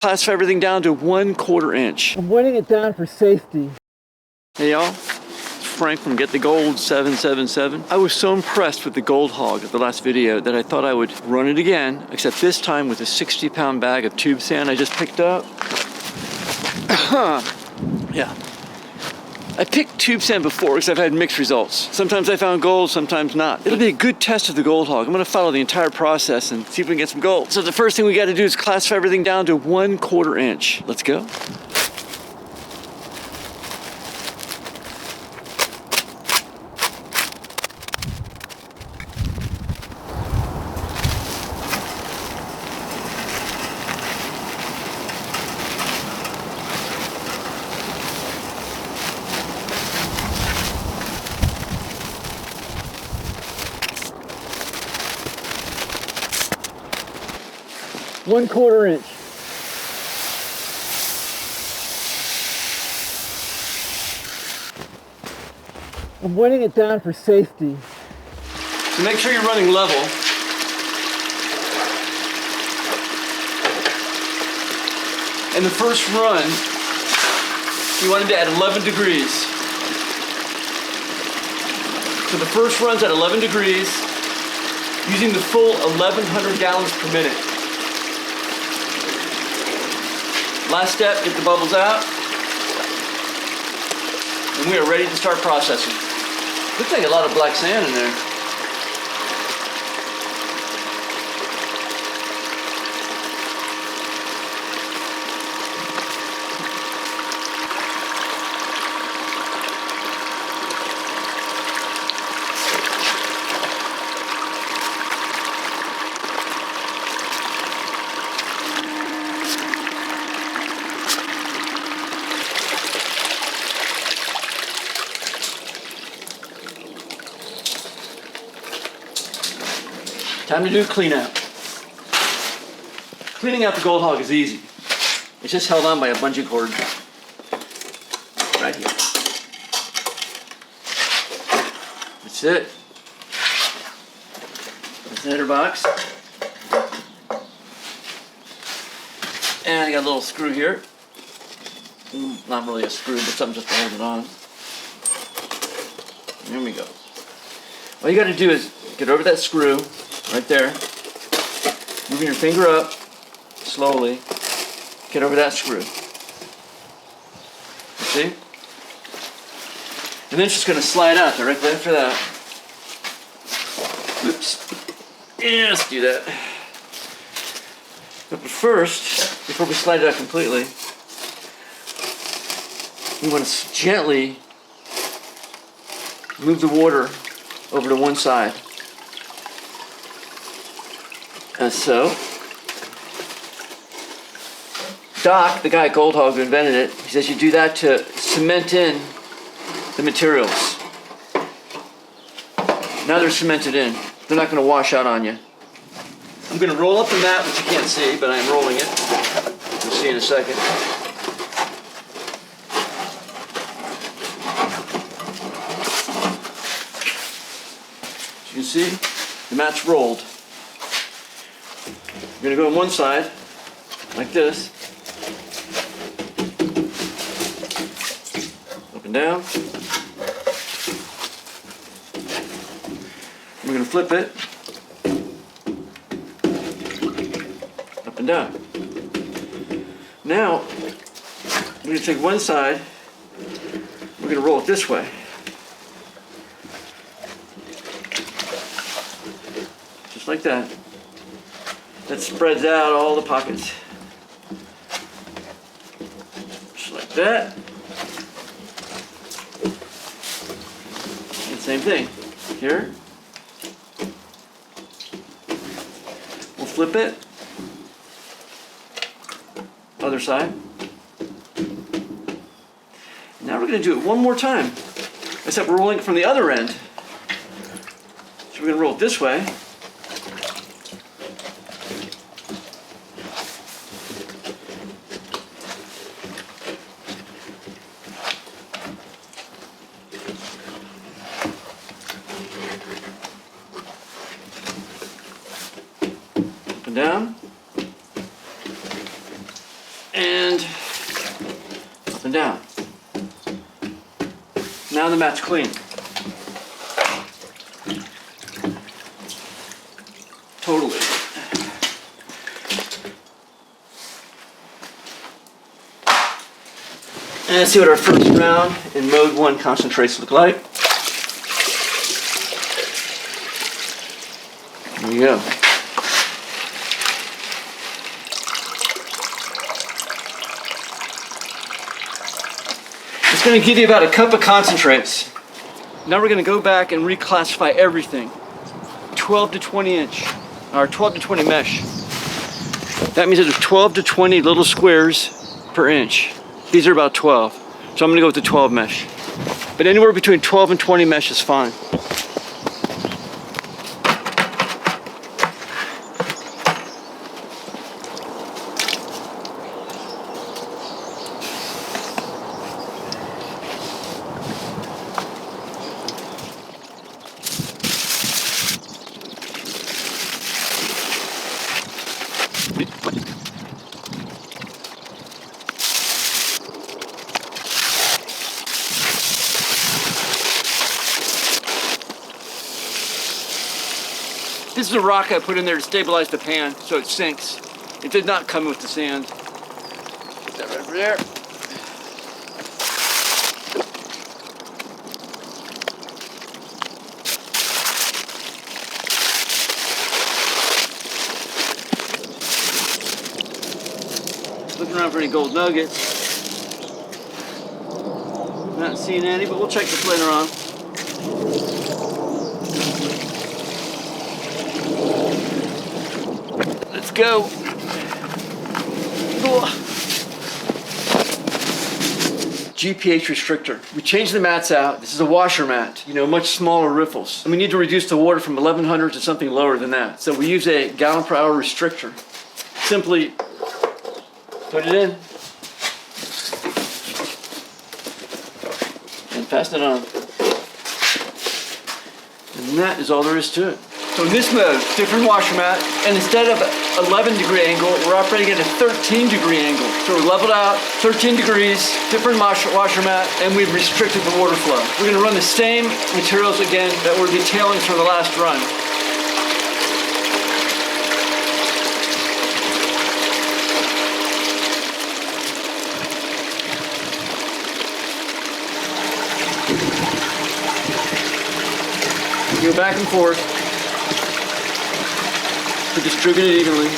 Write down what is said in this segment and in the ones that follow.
Classify everything down to 1/4 inch. I'm weighing it down for safety. Hey y'all, it's Frank from Get the Gold 777. I was so impressed with the Gold Hog of the last video that I thought I would run it again, except this time with a 60-pound bag of tube sand I just picked up. Yeah. I picked tube sand before because I've had mixed results. Sometimes I found gold, sometimes not. It'll be a good test of the Gold Hog. I'm gonna follow the entire process and see if we can get some gold. So the first thing we gotta do is classify everything down to 1/4 inch. Let's go. One-quarter inch. I'm weighing it down for safety. So make sure you're running level. In the first run, you want it at 11 degrees. So the first run's at 11 degrees, using the full 1,100 gallons per minute. Last step, get the bubbles out. And we are ready to start processing. Looks like a lot of black sand in there. Time to do a clean out. Cleaning out the Gold Hog is easy. It's just held on by a bungee cord right here. That's it. That's the header box. And I got a little screw here. Not really a screw, but something just to hold it on. There we go. All you gotta do is get over that screw right there. Moving your finger up slowly. Get over that screw. You see? And then it's just going to slide out directly after that. Oops. Yeah, let's do that. But first, before we slide it out completely, we want to gently move the water over to one side. As so. Doc, the guy at Gold Hog who invented it, he says you do that to cement in the materials. Now they're cemented in. They're not going to wash out on you. I'm going to roll up the mat, which you can't see, but I am rolling it. You'll see in a second. As you can see, the mat's rolled. You're going to go on one side, like this. Up and down. We're going to flip it. Up and down. Now, we're going to take one side. We're going to roll it this way. Just like that. That spreads out all the pockets. Just like that. And same thing. Here. We'll flip it. Other side. Now we're going to do it one more time. Except we're rolling it from the other end. So we're going to roll it this way. Up and down. and down. Now the mat's clean. Totally. And let's see what our first round in mode 1 concentrates look like. There you go. It's going to give you about a cup of concentrates. Now we're going to go back and reclassify everything. 12 to 20 inch, or 12 to 20 mesh. That means there's 12 to 20 little squares per inch. These are about 12, so I'm going to go with the 12 mesh. But anywhere between 12 and 20 mesh is fine. This is a rock I put in there to stabilize the pan so it sinks. It did not come with the sand. Put that right over there. Looking around for any gold nuggets. Not seeing any, but we'll check this later on. Let's go. GPH restrictor. We changed the mats out. This is a washer mat, much smaller riffles. And we need to reduce the water from 1100 to something lower than that. So we use a gallon per hour restrictor. Simply put it in and pass it on. And that is all there is to it. So in this mode, different washer mat, and instead of 11-degree angle, we're operating at a 13-degree angle. So we're leveled out, 13 degrees, different washer mat, and we've restricted the water flow. We're going to run the same materials again that were detailing for the last run. Go back and forth to distribute it evenly.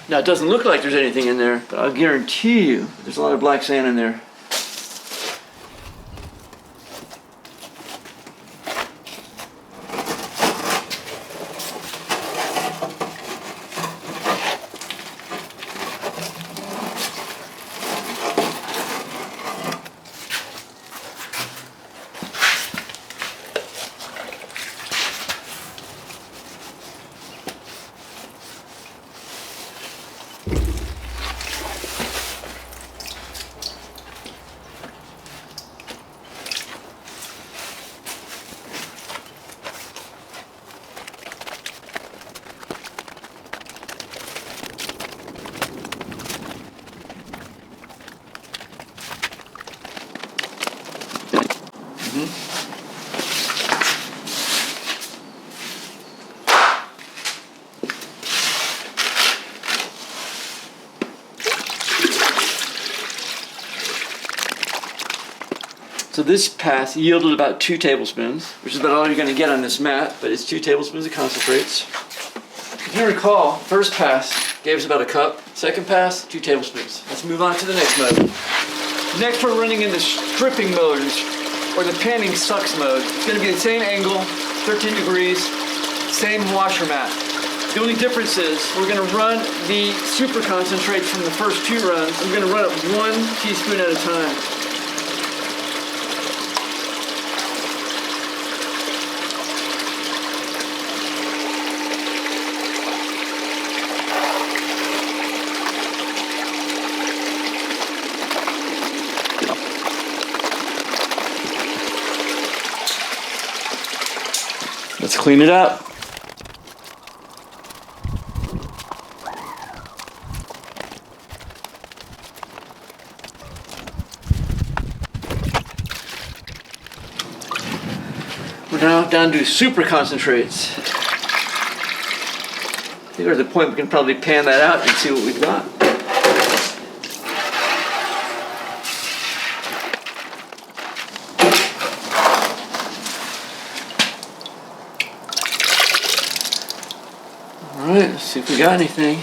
Now it doesn't look like there's anything in there, but I'll guarantee you there's a lot of black sand in there. So this pass yielded about 2 tablespoons, which is about all you're going to get on this mat, but it's 2 tablespoons of concentrates. If you recall, first pass gave us about a cup, second pass, 2 tablespoons. Let's move on to the next mode. Next we're running in the stripping mode, or the panning sucks mode. It's going to be the same angle, 13 degrees, same washer mat. The only difference is we're going to run the super concentrate from the first 2 runs. I'm going to run it 1 teaspoon at a time. Let's clean it up. We're now down to super concentrates. I think we're at the point we can probably pan that out and see what we've got. Alright, let's see if we got anything.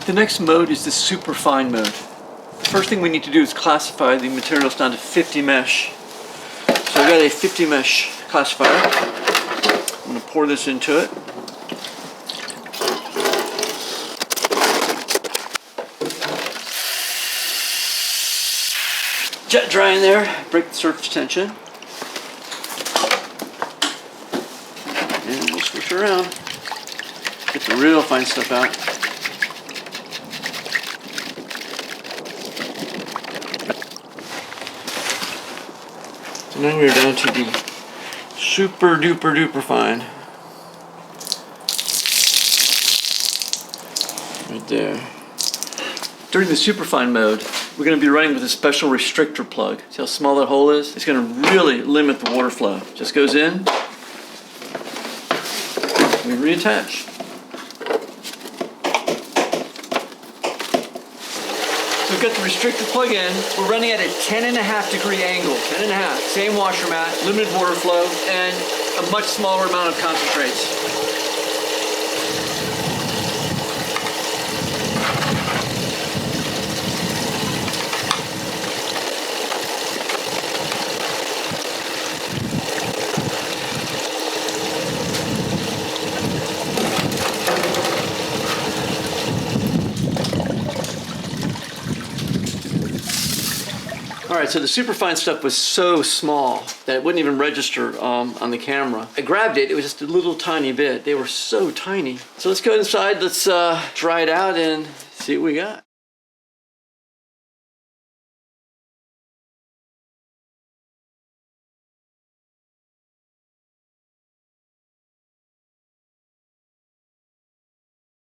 The next mode is the super fine mode. The first thing we need to do is classify the materials down to 50 mesh. So I've got a 50 mesh classifier. I'm going to pour this into it. Jet dry in there, break the surface tension. And we'll switch around. Get the real fine stuff out. So now we're down to the super duper duper fine. Right there. During the super fine mode, we're going to be running with a special restrictor plug. See how small that hole is? It's going to really limit the water flow. Just goes in, we reattach. So we've got the restrictor plug in. We're running at a 10.5 degree angle. 10.5. Same washer mat, limited water flow, and a much smaller amount of concentrates. Alright, so the superfine stuff was so small that it wouldn't even register on the camera. I grabbed it, it was just a little tiny bit. They were so tiny. So let's go inside, let's dry it out and see what we got.